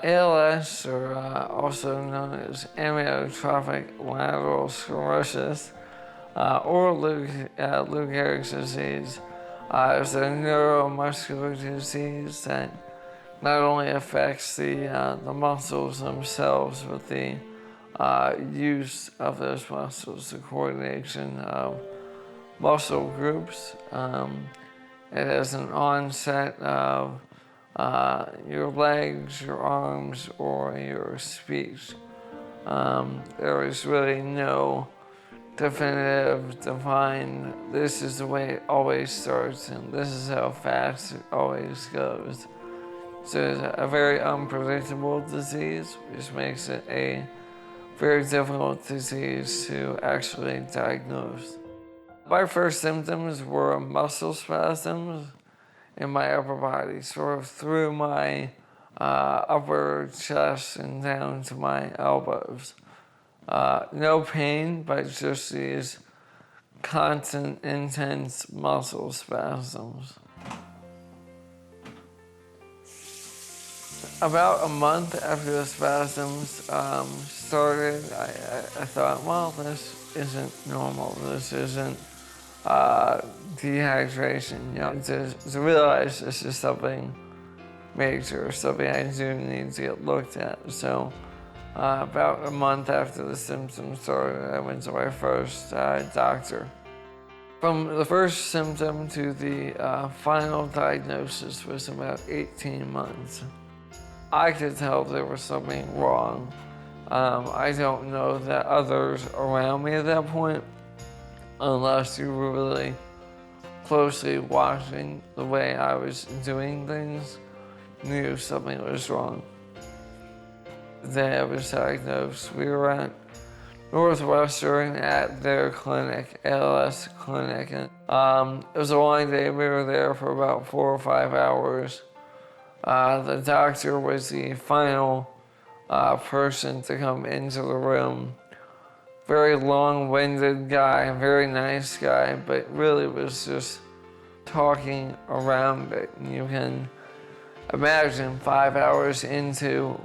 ALS, or also known as amyotrophic lateral sclerosis, or Lou Gehrig's disease, is a neuromuscular disease that not only affects the muscles themselves, but the use of those muscles, the coordination of muscle groups. It has an onset of your legs, your arms, or your speech. There is really no definitive, defined, this is the way it always starts and this is how fast it always goes. So it's a very unpredictable disease, which makes it a very difficult disease to actually diagnose. My first symptoms were muscle spasms in my upper body, sort of through my upper chest and down to my elbows. No pain, but just these constant, intense muscle spasms. About a month after the spasms started, I thought, well, this isn't normal. This isn't dehydration. You know, to realize this is something major, something I do need to get looked at. So about a month after the symptoms started, I went to my first doctor. From the first symptom to the final diagnosis was about 18 months. I could tell there was something wrong. I don't know that others around me at that point, unless you were really closely watching the way I was doing things, knew something was wrong. The day I was diagnosed, we were at Northwestern at their clinic, ALS clinic. And, it was a long day. We were there for about 4 or 5 hours. The doctor was the final person to come into the room. Very long-winded guy, very nice guy, but really was just talking around it. And you can imagine 5 hours into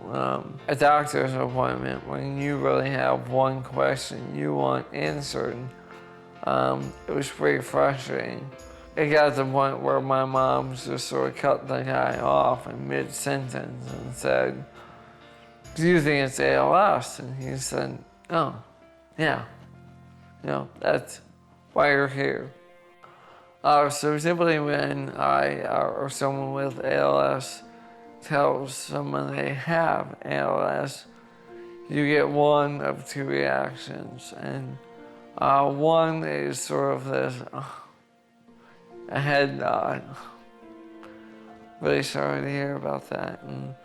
a doctor's appointment when you really have one question you want answered. It was pretty frustrating. It got to the point where my mom just sort of cut the guy off in mid-sentence and said, "Do you think it's ALS?" And he said, "Oh, yeah. You know, that's why you're here." So typically when or someone with ALS tells someone they have ALS, you get one of two reactions. And one is sort of this, a head nod. Really sorry to hear about that. And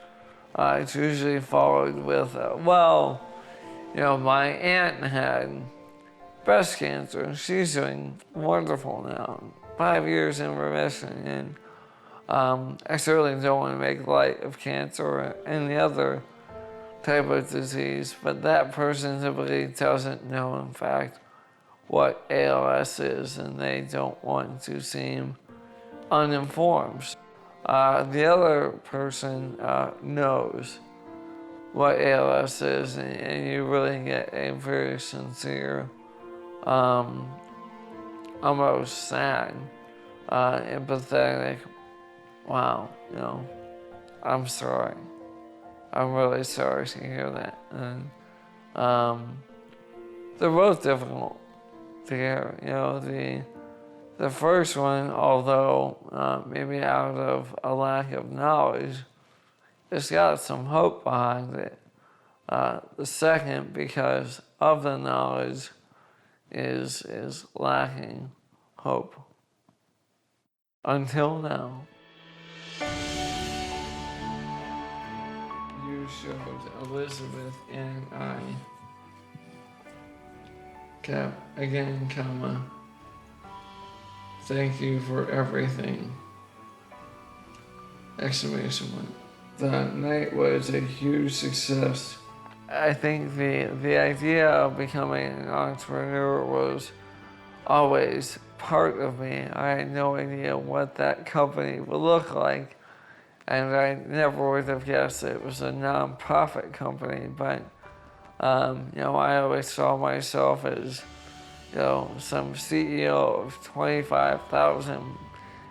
it's usually followed with, well, you know, my aunt had breast cancer and she's doing wonderful now. 5 years in remission, and I certainly don't want to make light of cancer or any other type of disease, but that person typically doesn't know, in fact, what ALS is, and they don't want to seem uninformed. The other person knows what ALS is, and you really get a very sincere, almost sad, empathetic, wow, you know, I'm sorry. I'm really sorry to hear that. And they're both difficult to hear. You know, the first one, although maybe out of a lack of knowledge, it's got some hope behind it. The second, because of the knowledge, is lacking hope. Until now. You showed Elizabeth and I. Again, comma. Thank you for everything. Exclamation point. The night was a huge success. I think the idea of becoming an entrepreneur was always part of me. I had no idea what that company would look like. And I never would have guessed it was a non-profit company, but I always saw myself as, some CEO of 25,000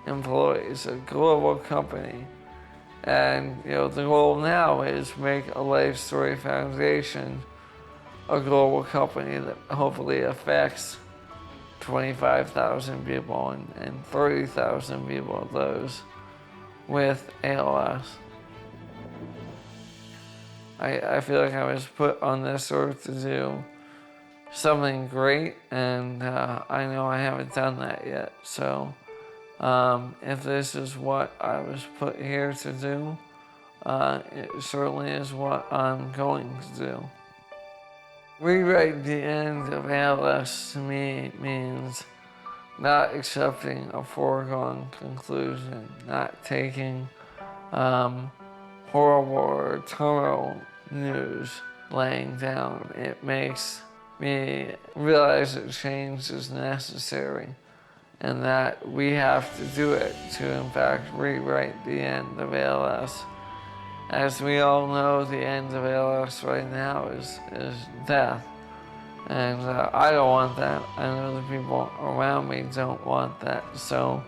employees, a global company. And, the goal now is make a Life Story Foundation a global company that hopefully affects 25,000 people and 30,000 people of those with ALS. I feel like I was put on this earth to do something great, and I know I haven't done that yet. So if this is what I was put here to do, it certainly is what I'm going to do. Rewrite the end of ALS to me means not accepting a foregone conclusion, not taking horrible or terminal news laying down. It makes me realize that change is necessary and that we have to do it to, in fact, rewrite the end of ALS. As we all know, the end of ALS right now is death. And I don't want that. I know the people around me don't want that. So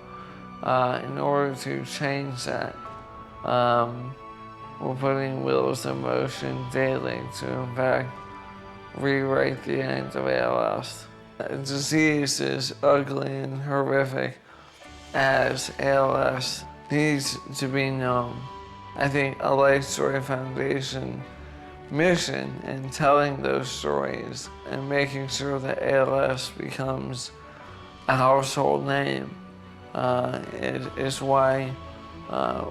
in order to change that, we're putting wheels in motion daily to, in fact, rewrite the end of ALS. The disease is ugly and horrific as ALS needs to be known. I think a Life Story Foundation mission in telling those stories and making sure that ALS becomes a household name is why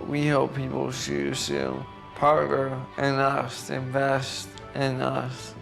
we hope people choose to partner in us, invest in us.